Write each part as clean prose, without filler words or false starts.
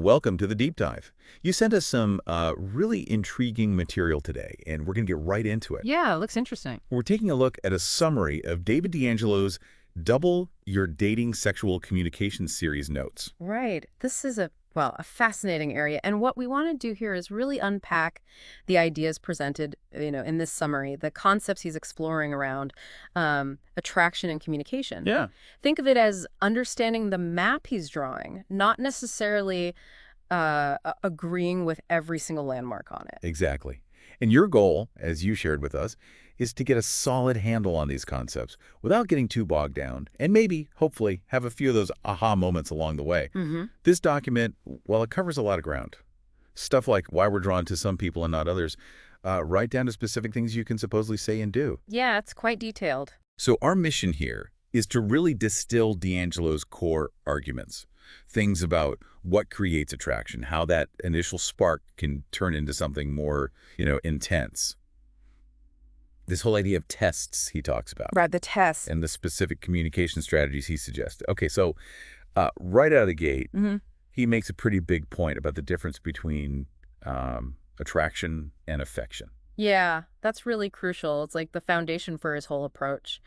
welcome to the deep dive. You sent us some really intriguing material today, and we're going to get right into it. Yeah, it looks interesting. We're taking a look at a summary of David DeAngelo's Double Your Dating Sexual Communication series notes. Right. This is a fascinating area. And what we want to do here is really unpack the ideas presented, in this summary, the concepts he's exploring around attraction and communication. Yeah. Think of it as understanding the map he's drawing, not necessarily agreeing with every single landmark on it. Exactly. And your goal, as you shared with us, is to get a solid handle on these concepts without getting too bogged down and maybe, hopefully, have a few of those aha moments along the way. This document, well, it covers a lot of ground. Stuff like why we're drawn to some people and not others, right down to specific things you can supposedly say and do. Yeah, it's quite detailed. So our mission here is to really distill DeAngelo's core arguments. Things about what creates attraction, how that initial spark can turn into something more, intense. This whole idea of tests he talks about. Right, the tests. And the specific communication strategies he suggests. Okay, so right out of the gate, he makes a pretty big point about the difference between attraction and affection. Yeah, that's really crucial. It's like the foundation for his whole approach.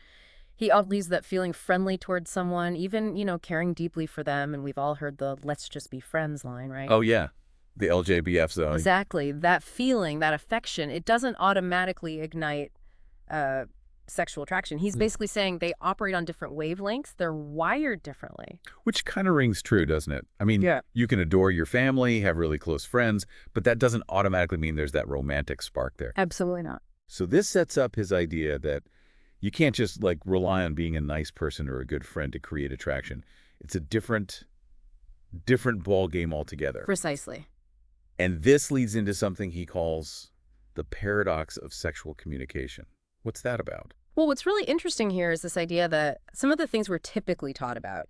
He leaves that feeling friendly towards someone, even, caring deeply for them. And we've all heard the let's just be friends line, right? Oh, yeah. The LJBF zone. Exactly. That feeling, that affection, it doesn't automatically ignite sexual attraction. He's basically saying they operate on different wavelengths. They're wired differently. Which kind of rings true, doesn't it? I mean, yeah. You can adore your family, have really close friends, but that doesn't automatically mean there's that romantic spark there. Absolutely not. So this sets up his idea that you can't just rely on being a nice person or a good friend to create attraction. It's a different ball game altogether. Precisely. And this leads into something he calls the paradox of sexual communication. What's that about? Well, what's really interesting here is this idea that some of the things we're typically taught about,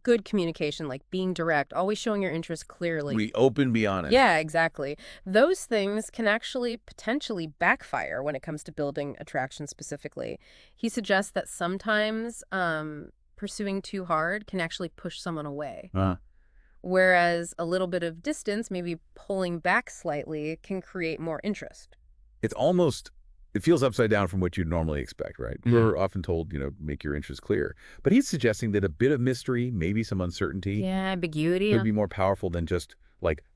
good communication, like being direct, always showing your interest clearly. Be open, be honest. Yeah, exactly. Those things can actually potentially backfire when it comes to building attraction specifically. He suggests that sometimes pursuing too hard can actually push someone away. Whereas a little bit of distance, maybe pulling back slightly, can create more interest. It feels upside down from what you'd normally expect, right? We're often told, make your interest clear. But he's suggesting that a bit of mystery, maybe some uncertainty. Yeah, ambiguity. Could be more powerful than just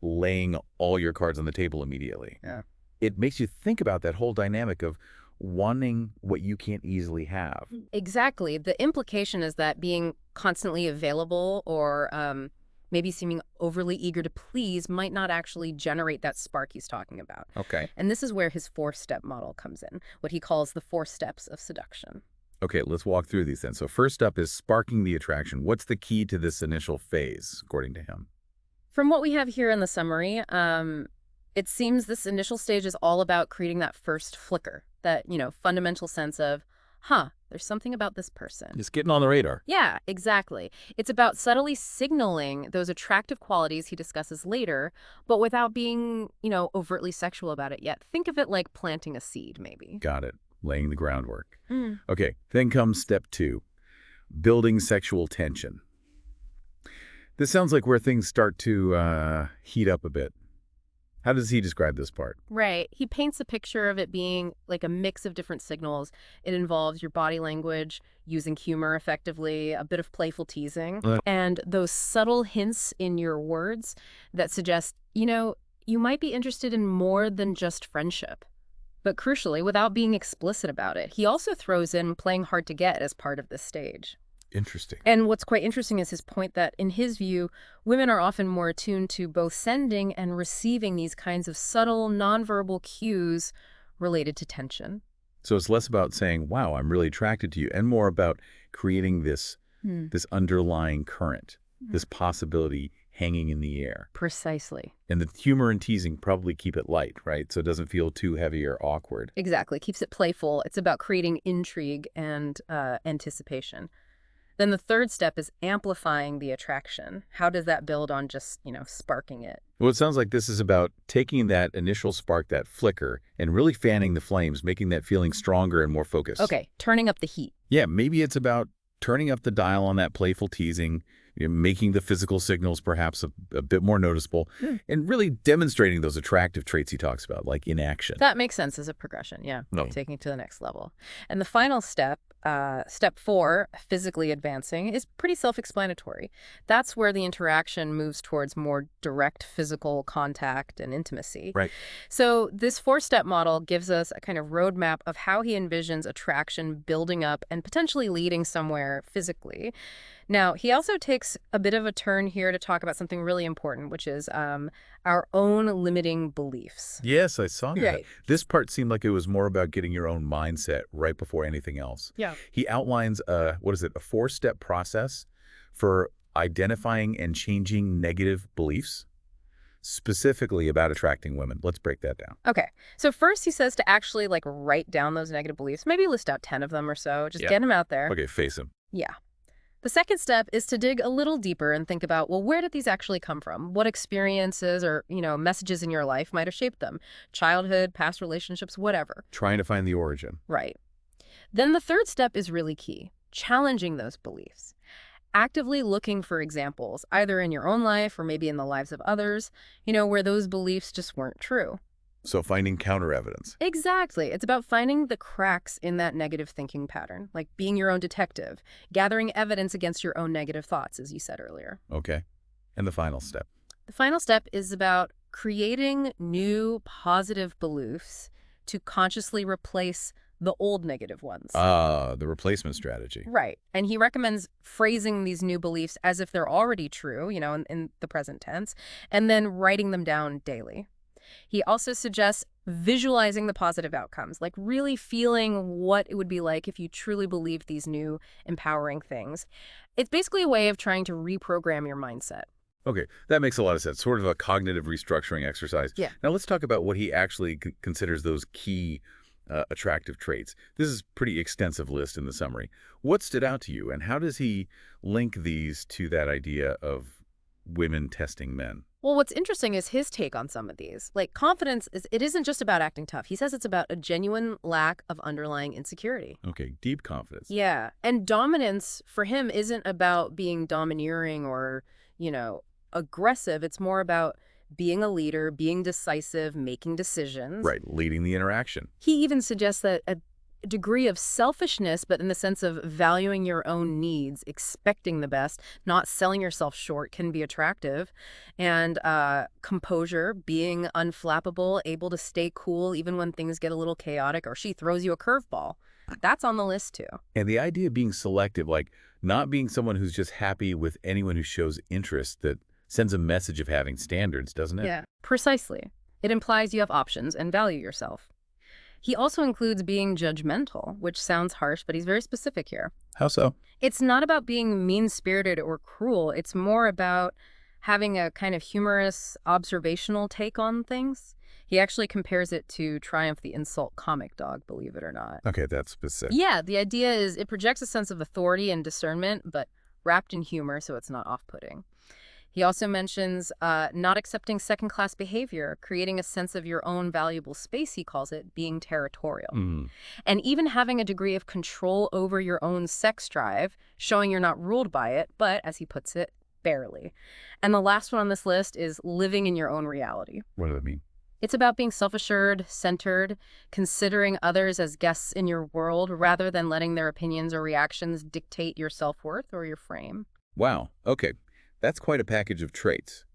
laying all your cards on the table immediately. Yeah. It makes you think about that whole dynamic of wanting what you can't easily have. Exactly. The implication is that being constantly available or maybe seeming overly eager to please might not actually generate that spark he's talking about. Okay. And this is where his 4-step model comes in, what he calls the 4 steps of seduction. Okay, let's walk through these then. So first up is sparking the attraction. What's the key to this initial phase, according to him? From what we have here in the summary, it seems this initial stage is all about creating that first flicker, that, fundamental sense of, there's something about this person. Just getting on the radar. Yeah, exactly. It's about subtly signaling those attractive qualities he discusses later, but without being, overtly sexual about it yet. Think of it like planting a seed, maybe. Got it. Laying the groundwork. Okay, then comes step 2, building sexual tension. This sounds like where things start to heat up a bit. How does he describe this part? Right. He paints a picture of it being like a mix of different signals. It involves your body language, using humor effectively, a bit of playful teasing, and those subtle hints in your words that suggest, you might be interested in more than just friendship. But crucially, without being explicit about it, he also throws in playing hard to get as part of this stage. Interesting. And what's quite interesting is his point that, in his view, women are often more attuned to both sending and receiving these kinds of subtle, nonverbal cues related to tension. So it's less about saying, wow, I'm really attracted to you, and more about creating this underlying current, this possibility hanging in the air. Precisely. And the humor and teasing probably keep it light, right? So it doesn't feel too heavy or awkward. Exactly. Keeps it playful. It's about creating intrigue and anticipation. Then the third step is amplifying the attraction. How does that build on just, sparking it? Well, it sounds like this is about taking that initial spark, that flicker, and really fanning the flames, making that feeling stronger and more focused. Okay, turning up the heat. Yeah, maybe it's about turning up the dial on that playful teasing, making the physical signals perhaps a bit more noticeable, and really demonstrating those attractive traits he talks about, like in action. That makes sense as a progression, yeah. No. Taking it to the next level. And the final step, step 4, physically advancing, is pretty self-explanatory. That's where the interaction moves towards more direct physical contact and intimacy. Right. So this 4-step model gives us a kind of roadmap of how he envisions attraction building up and potentially leading somewhere physically. Now, he also takes a bit of a turn here to talk about something really important, which is our own limiting beliefs. Yes, I saw that. Right. This part seemed like it was more about getting your own mindset right before anything else. Yeah. He outlines a 4-step process for identifying and changing negative beliefs, specifically about attracting women. Let's break that down. Okay. So first he says to actually write down those negative beliefs, maybe list out 10 of them or so, just get them out there. Okay, face them. Yeah. The second step is to dig a little deeper and think about, well, where did these actually come from? What experiences or, messages in your life might have shaped them? Childhood, past relationships, whatever. Trying to find the origin. Right. Then the third step is really key, challenging those beliefs. Actively looking for examples, either in your own life or maybe in the lives of others, where those beliefs just weren't true. So finding counter evidence. Exactly. It's about finding the cracks in that negative thinking pattern, like being your own detective, gathering evidence against your own negative thoughts, as you said earlier. Okay. And the final step. The final step is about creating new positive beliefs to consciously replace the old negative ones. The replacement strategy. Right. And he recommends phrasing these new beliefs as if they're already true, in the present tense, and then writing them down daily. He also suggests visualizing the positive outcomes, like really feeling what it would be like if you truly believed these new empowering things. It's basically a way of trying to reprogram your mindset. Okay, that makes a lot of sense. Sort of a cognitive restructuring exercise. Yeah. Now let's talk about what he actually considers those key attractive traits. This is a pretty extensive list in the summary. What stood out to you, and how does he link these to that idea of women testing men? Well, what's interesting is his take on some of these. Confidence, it isn't just about acting tough. He says it's about a genuine lack of underlying insecurity. Okay, deep confidence. Yeah. And dominance for him isn't about being domineering or, aggressive. It's more about being a leader, being decisive, making decisions. Right, leading the interaction. He even suggests that a degree of selfishness, but in the sense of valuing your own needs, expecting the best, not selling yourself short, can be attractive. And composure, being unflappable, able to stay cool even when things get a little chaotic or she throws you a curveball. That's on the list too. And the idea of being selective, like not being someone who's just happy with anyone who shows interest, that sends a message of having standards, doesn't it? Yeah, precisely. It implies you have options and value yourself. He also includes being judgmental, which sounds harsh, but he's very specific here. How so? It's not about being mean-spirited or cruel. It's more about having a kind of humorous, observational take on things. He actually compares it to Triumph the Insult comic dog, believe it or not. Okay, that's specific. Yeah, the idea is it projects a sense of authority and discernment, but wrapped in humor so it's not off-putting. He also mentions not accepting second-class behavior, creating a sense of your own valuable space, he calls it, being territorial. And even having a degree of control over your own sex drive, showing you're not ruled by it, but, as he puts it, barely. And the last one on this list is living in your own reality. What does that mean? It's about being self-assured, centered, considering others as guests in your world rather than letting their opinions or reactions dictate your self-worth or your frame. Wow, okay. That's quite a package of traits.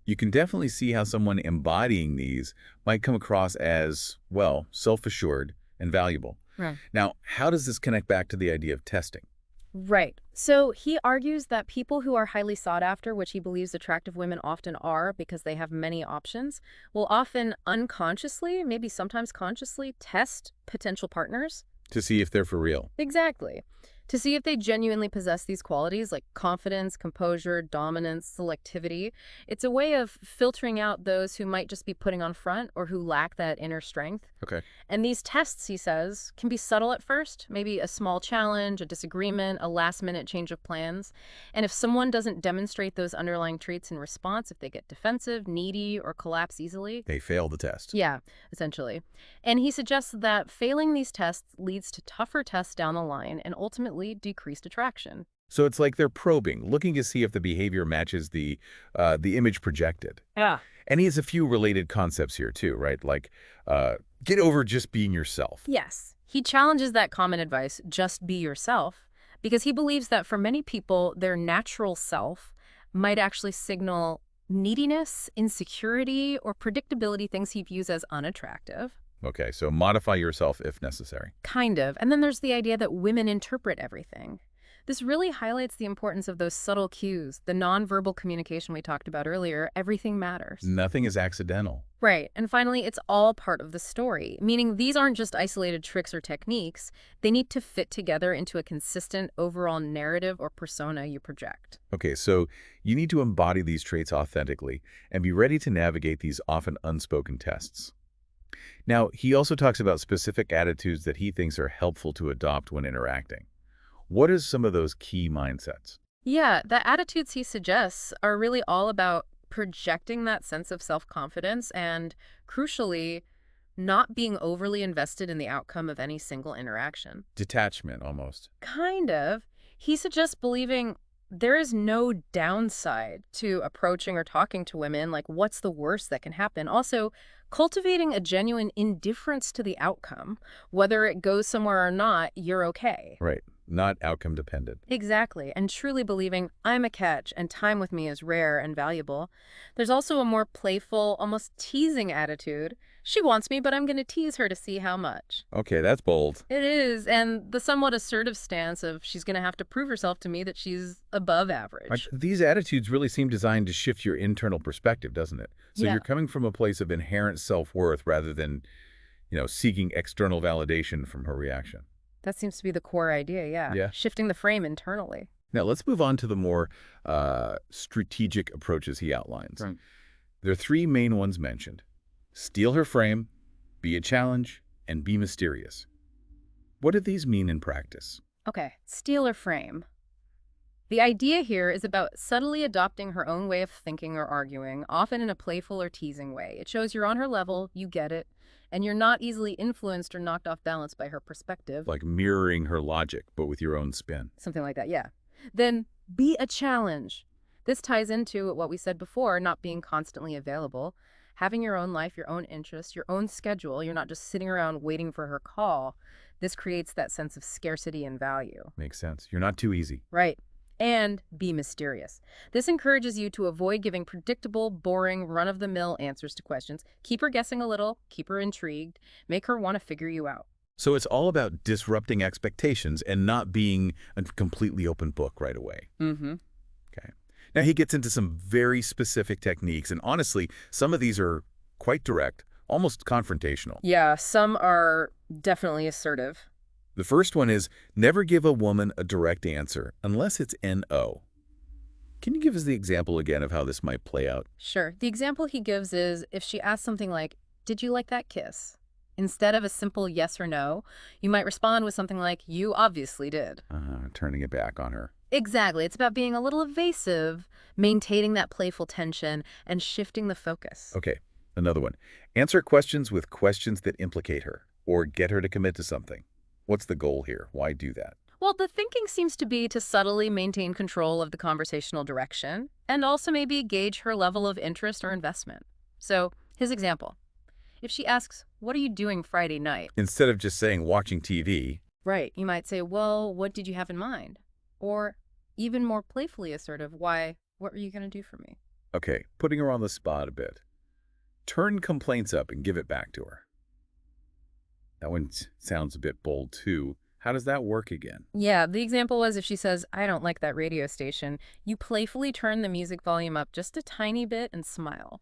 You can definitely see how someone embodying these might come across as, well, self-assured and valuable. Right. Now, how does this connect back to the idea of testing? Right. So he argues that people who are highly sought after, which he believes attractive women often are because they have many options, will often unconsciously, maybe sometimes consciously, test potential partners. To see if they're for real. Exactly. To see if they genuinely possess these qualities like confidence, composure, dominance, selectivity. It's a way of filtering out those who might just be putting on front or who lack that inner strength. Okay. And these tests, he says, can be subtle at first, maybe a small challenge, a disagreement, a last-minute change of plans. And if someone doesn't demonstrate those underlying traits in response, if they get defensive, needy, or collapse easily, they fail the test. Yeah, essentially. And he suggests that failing these tests leads to tougher tests down the line and ultimately decreased attraction. So it's like they're probing, looking to see if the behavior matches the image projected. Yeah. And he has a few related concepts here too, right? Like, get over just being yourself. Yes. He challenges that common advice, just be yourself, because he believes that for many people, their natural self might actually signal neediness, insecurity, or predictability, things he views as unattractive. Okay, so modify yourself if necessary. Kind of. And then there's the idea that women interpret everything. This really highlights the importance of those subtle cues, the nonverbal communication we talked about earlier. Everything matters. Nothing is accidental. Right. And finally, it's all part of the story, meaning these aren't just isolated tricks or techniques. They need to fit together into a consistent overall narrative or persona you project. Okay, so you need to embody these traits authentically and be ready to navigate these often unspoken tests. Now, he also talks about specific attitudes that he thinks are helpful to adopt when interacting. What are some of those key mindsets? Yeah, the attitudes he suggests are really all about projecting that sense of self-confidence and, crucially, not being overly invested in the outcome of any single interaction. Detachment, almost. Kind of. He suggests believing there is no downside to approaching or talking to women, like what's the worst that can happen. Also, cultivating a genuine indifference to the outcome, whether it goes somewhere or not, you're okay. Right. Not outcome dependent. Exactly, and truly believing I'm a catch and time with me is rare and valuable. There's also a more playful, almost teasing attitude. She wants me, but I'm going to tease her to see how much. Okay, that's bold. It is, and the somewhat assertive stance of she's going to have to prove herself to me that she's above average. Right. These attitudes really seem designed to shift your internal perspective, doesn't it? So Yeah. you're coming from a place of inherent self-worth rather than, seeking external validation from her reaction. That seems to be the core idea, yeah. Yeah. Shifting the frame internally. Now, let's move on to the more strategic approaches he outlines. Right. There are three main ones mentioned. Steal her frame, be a challenge, and be mysterious. What do these mean in practice? Okay, steal her frame. The idea here is about subtly adopting her own way of thinking or arguing, often in a playful or teasing way. It shows you're on her level, you get it, and you're not easily influenced or knocked off balance by her perspective. Like mirroring her logic, but with your own spin. Something like that, yeah. Then be a challenge. This ties into what we said before, not being constantly available. Having your own life, your own interests, your own schedule. You're not just sitting around waiting for her call. This creates that sense of scarcity and value. Makes sense. You're not too easy. Right. And be mysterious. This encourages you to avoid giving predictable, boring, run-of-the-mill answers to questions. Keep her guessing a little, keep her intrigued, make her want to figure you out. So it's all about disrupting expectations and not being a completely open book right away. Mm-hmm. Okay. Now, he gets into some very specific techniques, and honestly, some of these are quite direct, almost confrontational. Yeah, some are definitely assertive. The first one is never give a woman a direct answer unless it's NO. Can you give us the example again of how this might play out? Sure. The example he gives is if she asks something like, did you like that kiss? Instead of a simple yes or no, you might respond with something like, you obviously did. Turning it back on her. Exactly. It's about being a little evasive, maintaining that playful tension, and shifting the focus. Okay, another one. Answer questions with questions that implicate her or get her to commit to something. What's the goal here? Why do that? Well, the thinking seems to be to subtly maintain control of the conversational direction and also maybe gauge her level of interest or investment. So, his example. If she asks, what are you doing Friday night? Instead of just saying watching TV. Right. You might say, well, what did you have in mind? Or even more playfully assertive, why, what were you going to do for me? Okay, putting her on the spot a bit. Turn complaints up and give it back to her. That one sounds a bit bold too. How does that work again? Yeah, the example was if she says, I don't like that radio station, you playfully turn the music volume up just a tiny bit and smile.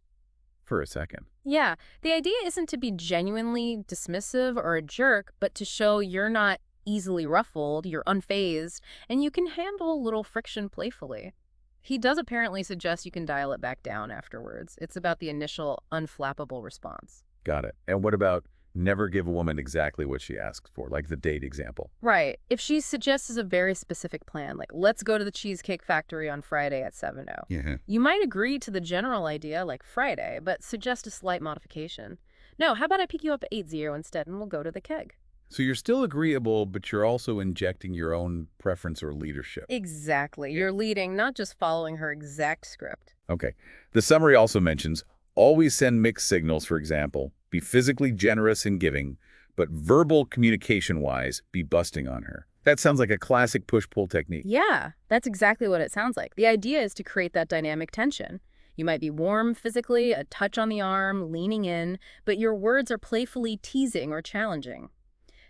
For a second. Yeah, the idea isn't to be genuinely dismissive or a jerk, but to show you're not easily ruffled, you're unfazed, and you can handle a little friction playfully. He does apparently suggest you can dial it back down afterwards. It's about the initial unflappable response. Got it. And what about never give a woman exactly what she asks for, like the date example? Right. If she suggests a very specific plan, like let's go to the Cheesecake Factory on Friday at 7:00. Yeah. You might agree to the general idea, like Friday, but suggest a slight modification. No, how about I pick you up at 8:00 instead and we'll go to the keg? So you're still agreeable, but you're also injecting your own preference or leadership. Exactly. You're leading, not just following her exact script. Okay. The summary also mentions always send mixed signals, for example, be physically generous and giving, but verbal communication-wise, be busting on her. That sounds like a classic push-pull technique. Yeah, that's exactly what it sounds like. The idea is to create that dynamic tension. You might be warm physically, a touch on the arm, leaning in, but your words are playfully teasing or challenging.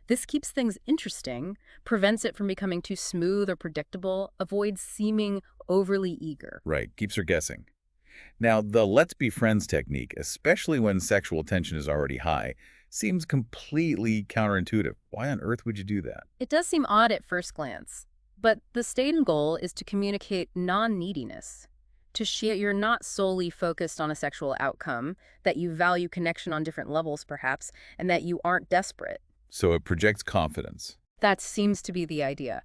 This keeps things interesting, prevents it from becoming too smooth or predictable, avoids seeming overly eager. Right, keeps her guessing. Now, the let's be friends technique, especially when sexual tension is already high, seems completely counterintuitive. Why on earth would you do that? It does seem odd at first glance, but the stated goal is to communicate non-neediness, to share you're not solely focused on a sexual outcome, that you value connection on different levels perhaps, and that you aren't desperate. So it projects confidence. That seems to be the idea.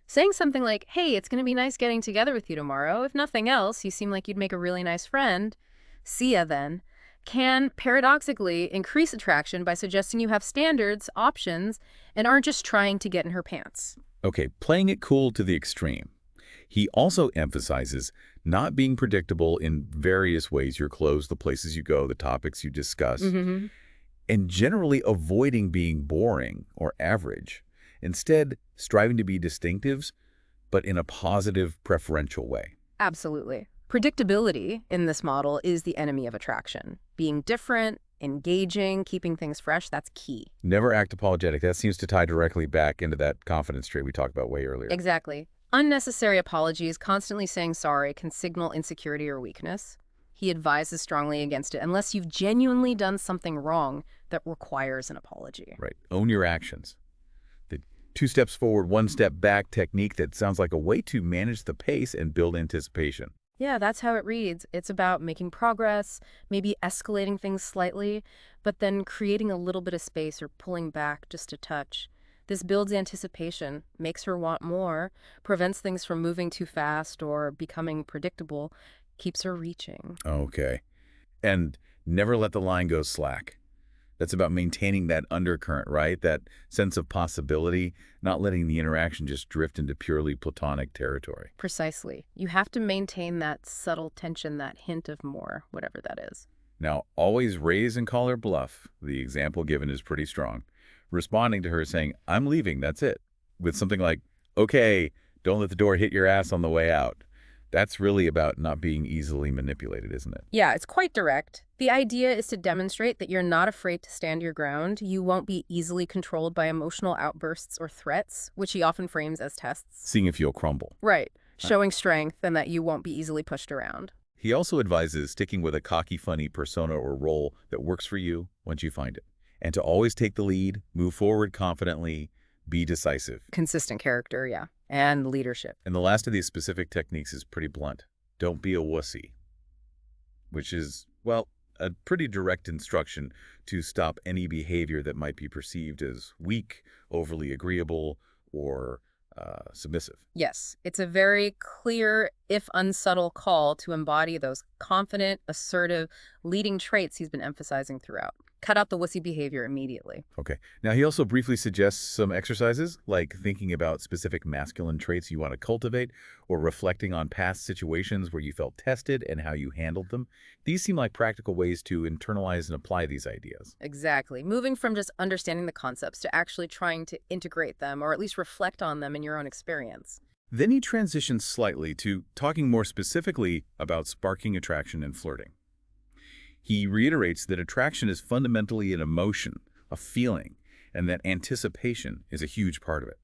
Saying something like, hey, it's going to be nice getting together with you tomorrow. If nothing else, you seem like you'd make a really nice friend. See ya then. Can paradoxically increase attraction by suggesting you have standards, options, and aren't just trying to get in her pants. Okay, playing it cool to the extreme. He also emphasizes not being predictable in various ways, your clothes, the places you go, the topics you discuss, and generally avoiding being boring or average. Instead, striving to be distinctives, but in a positive, preferential way. Absolutely. Predictability in this model is the enemy of attraction. Being different, engaging, keeping things fresh, that's key. Never act apologetic. That seems to tie directly back into that confidence trait we talked about way earlier. Exactly. Unnecessary apologies, constantly saying sorry, can signal insecurity or weakness. He advises strongly against it unless you've genuinely done something wrong that requires an apology. Right. Own your actions. The 2 steps forward, 1 step back technique that sounds like a way to manage the pace and build anticipation. Yeah, that's how it reads. It's about making progress, maybe escalating things slightly, but then creating a little bit of space or pulling back just a touch. This builds anticipation, makes her want more, prevents things from moving too fast or becoming predictable, keeps her reaching. Okay. And never let the line go slack. That's about maintaining that undercurrent, right? That sense of possibility, not letting the interaction just drift into purely platonic territory. Precisely. You have to maintain that subtle tension, that hint of more, whatever that is. Now, always raise and call her bluff. The example given is pretty strong. Responding to her saying, I'm leaving, that's it. With something like, okay, don't let the door hit your ass on the way out. That's really about not being easily manipulated, isn't it? Yeah, it's quite direct. The idea is to demonstrate that you're not afraid to stand your ground. You won't be easily controlled by emotional outbursts or threats, which he often frames as tests. Seeing if you'll crumble. Right. Showing strength and that you won't be easily pushed around. He also advises sticking with a cocky, funny persona or role that works for you once you find it. And to always take the lead, move forward confidently, be decisive. Consistent character, yeah. And leadership. And the last of these specific techniques is pretty blunt. Don't be a wussy. Which is, well, a pretty direct instruction to stop any behavior that might be perceived as weak, overly agreeable, or submissive. Yes, it's a very clear, if unsubtle, call to embody those confident, assertive, leading traits he's been emphasizing throughout. Cut out the wussy behavior immediately. Okay. Now, he also briefly suggests some exercises, like thinking about specific masculine traits you want to cultivate, or reflecting on past situations where you felt tested and how you handled them. These seem like practical ways to internalize and apply these ideas. Exactly. Moving from just understanding the concepts to actually trying to integrate them, or at least reflect on them in your own experience. Then he transitions slightly to talking more specifically about sparking attraction and flirting. He reiterates that attraction is fundamentally an emotion, a feeling, and that anticipation is a huge part of it.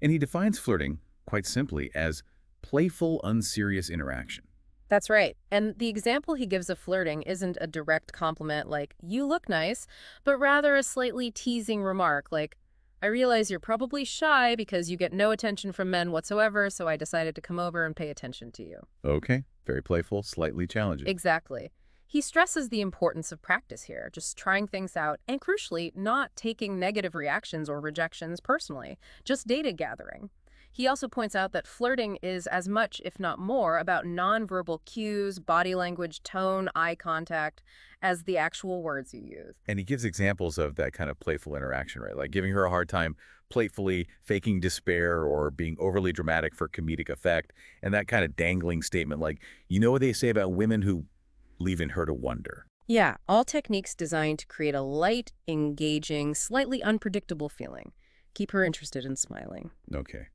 And he defines flirting, quite simply, as playful, unserious interaction. That's right. And the example he gives of flirting isn't a direct compliment like, you look nice, but rather a slightly teasing remark like, I realize you're probably shy because you get no attention from men whatsoever, so I decided to come over and pay attention to you. Okay, very playful, slightly challenging. Exactly. He stresses the importance of practice here, just trying things out, and crucially, not taking negative reactions or rejections personally, just data gathering. He also points out that flirting is as much, if not more, about nonverbal cues, body language, tone, eye contact, as the actual words you use. And he gives examples of that kind of playful interaction, right? Like giving her a hard time playfully, faking despair, or being overly dramatic for comedic effect. And that kind of dangling statement like, you know what they say about women who leaving her to wonder. Yeah, all techniques designed to create a light, engaging, slightly unpredictable feeling. Keep her interested in smiling. Okay.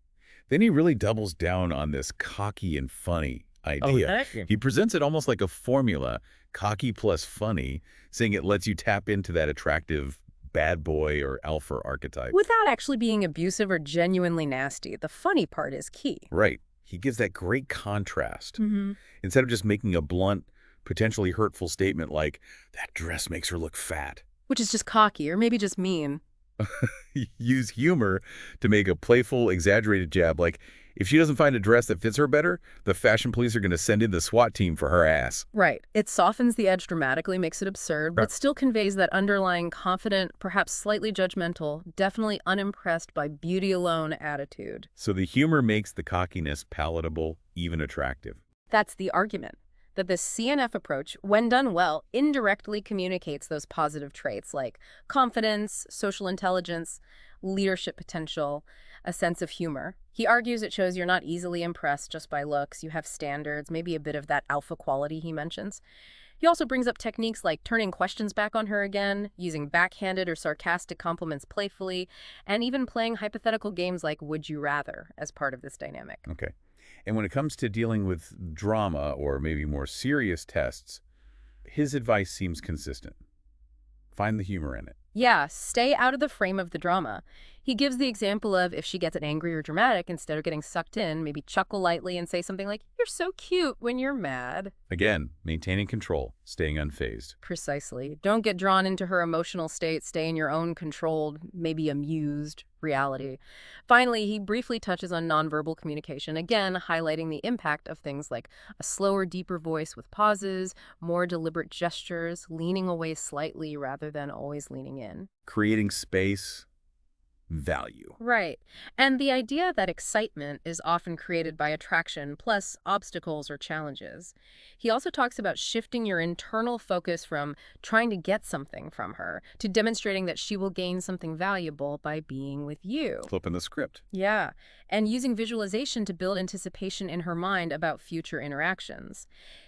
Then he really doubles down on this cocky and funny idea. Okay. He presents it almost like a formula, cocky plus funny, saying it lets you tap into that attractive bad boy or alpha archetype. Without actually being abusive or genuinely nasty, the funny part is key. Right. He gives that great contrast. Mm-hmm. Instead of just making a blunt, potentially hurtful statement like, that dress makes her look fat. Which is just cocky, or maybe just mean. Use humor to make a playful, exaggerated jab like, if she doesn't find a dress that fits her better, the fashion police are going to send in the SWAT team for her ass. Right. It softens the edge dramatically, makes it absurd, but still conveys that underlying confident, perhaps slightly judgmental, definitely unimpressed by beauty alone attitude. So the humor makes the cockiness palatable, even attractive. That's the argument. That the CNF approach, when done well, indirectly communicates those positive traits like confidence, social intelligence, leadership potential, a sense of humor. He argues it shows you're not easily impressed just by looks, you have standards, maybe a bit of that alpha quality he mentions. He also brings up techniques like turning questions back on her again, using backhanded or sarcastic compliments playfully, and even playing hypothetical games like Would You Rather as part of this dynamic. Okay. And when it comes to dealing with drama or maybe more serious tests, his advice seems consistent. Find the humor in it. Yeah, stay out of the frame of the drama. He gives the example of if she gets angry or dramatic, instead of getting sucked in, maybe chuckle lightly and say something like, "You're so cute when you're mad." Again, maintaining control, staying unfazed. Precisely. Don't get drawn into her emotional state. Stay in your own controlled, maybe amused reality. Finally, he briefly touches on nonverbal communication, again highlighting the impact of things like a slower, deeper voice with pauses, more deliberate gestures, leaning away slightly rather than always leaning in. Creating space, value. Right. And the idea that excitement is often created by attraction plus obstacles or challenges. He also talks about shifting your internal focus from trying to get something from her to demonstrating that she will gain something valuable by being with you. Flipping the script. Yeah. And using visualization to build anticipation in her mind about future interactions.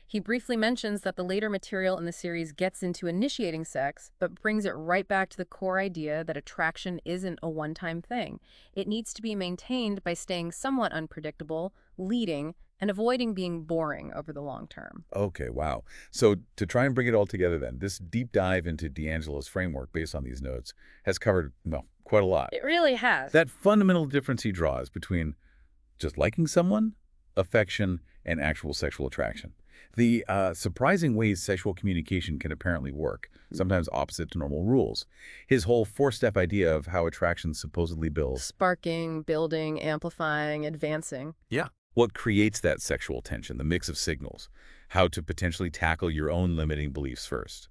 He briefly mentions that the later material in the series gets into initiating sex, but brings it right back to the core idea that attraction isn't a one-time thing. It needs to be maintained by staying somewhat unpredictable, leading, and avoiding being boring over the long term. Okay, wow. So to try and bring it all together then, this deep dive into DeAngelo's framework based on these notes has covered, well, quite a lot. It really has. That fundamental difference he draws between just liking someone, affection, and actual sexual attraction. The surprising ways sexual communication can apparently work, sometimes opposite to normal rules. His whole four-step idea of how attraction supposedly builds. Sparking, building, amplifying, advancing. Yeah. What creates that sexual tension, the mix of signals, how to potentially tackle your own limiting beliefs first.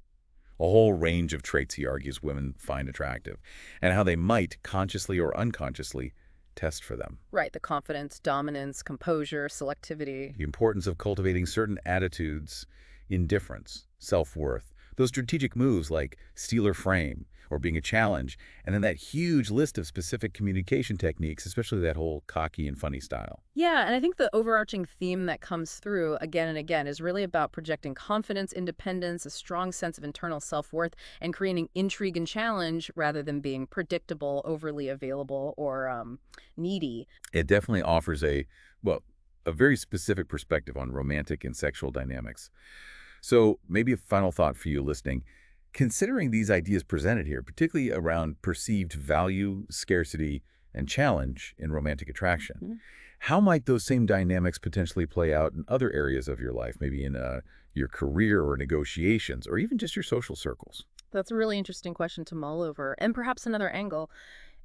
A whole range of traits he argues women find attractive, and how they might, consciously or unconsciously, test for them. Right, the confidence, dominance, composure, selectivity. The importance of cultivating certain attitudes, indifference, self-worth, those strategic moves like steal or frame, or being a challenge, and then that huge list of specific communication techniques, especially that whole cocky and funny style. Yeah, and I think the overarching theme that comes through again and again is really about projecting confidence, independence, a strong sense of internal self-worth, and creating intrigue and challenge rather than being predictable, overly available, or needy. It definitely offers a very specific perspective on romantic and sexual dynamics. So maybe a final thought for you listening. Considering these ideas presented here, particularly around perceived value, scarcity, and challenge in romantic attraction, how might those same dynamics potentially play out in other areas of your life, maybe in your career or negotiations, or even just your social circles? That's a really interesting question to mull over. And perhaps another angle.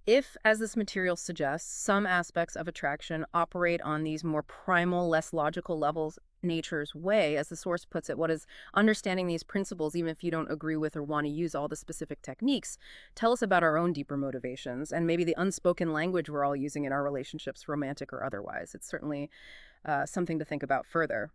If, as this material suggests, some aspects of attraction operate on these more primal, less logical levels, nature's way, as the source puts it, what is understanding these principles, even if you don't agree with or want to use all the specific techniques, tell us about our own deeper motivations and maybe the unspoken language we're all using in our relationships, romantic or otherwise. It's certainly something to think about further.